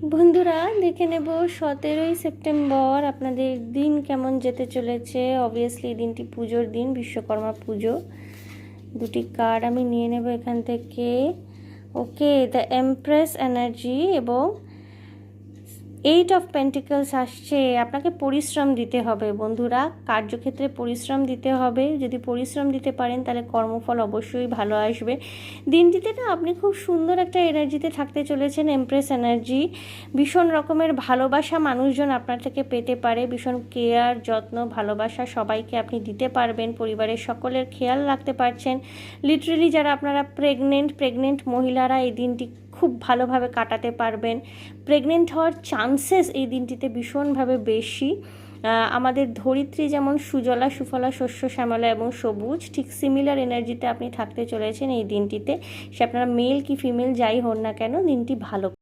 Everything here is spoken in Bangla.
বন্ধুরা দেখে নেব 17ই সেপ্টেম্বর আপনাদের দিন কেমন যেতে চলেছে। অবভিয়াসলি দিনটি পুজোর দিন, বিশ্বকর্মা পুজো। দুটি কার্ড আমি নিয়ে নেব এখান থেকে। ওকে, দ্য এমপ্রেস এনার্জি এবং 8 অফ পেন্টিকলস আসছে। আপনাকে পরিশ্রম দিতে হবে বন্ধুরা, কার্যক্ষেত্রে পরিশ্রম দিতে হবে। যদি পরিশ্রম দিতে পারেন তাহলে কর্মফল অবশ্যই ভালো আসবে। দিনটিতে না আপনি খুব সুন্দর একটা এনার্জিতে থাকতে চলেছেন। এমপ্রেস এনার্জি, ভীষণ রকমের ভালোবাসা মানুষজন আপনার থেকে পেতে পারে। ভীষণ কেয়ার, যত্ন, ভালোবাসা সবাইকে আপনি দিতে পারবেন। পরিবারের সকলের খেয়াল রাখতে পারছেন। লিটারেলি যারা আপনারা প্রেগনেন্ট মহিলারা এই দিনটি খুব ভালোভাবে কাটাতে পারবেন। প্রেগনেন্ট হওয়ার চান্সেস এই দিনটিতে ভীষণভাবে বেশি। আমাদের ধরিত্রী যেমন সুজলা সুফলা শস্য শ্যামলা এবং সবুজ, ঠিক সিমিলার এনার্জিতে আপনি থাকতে চলেছেন এই দিনটিতে। সে আপনারা মেল কি ফিমেল যাই হন না কেন, দিনটি ভালো।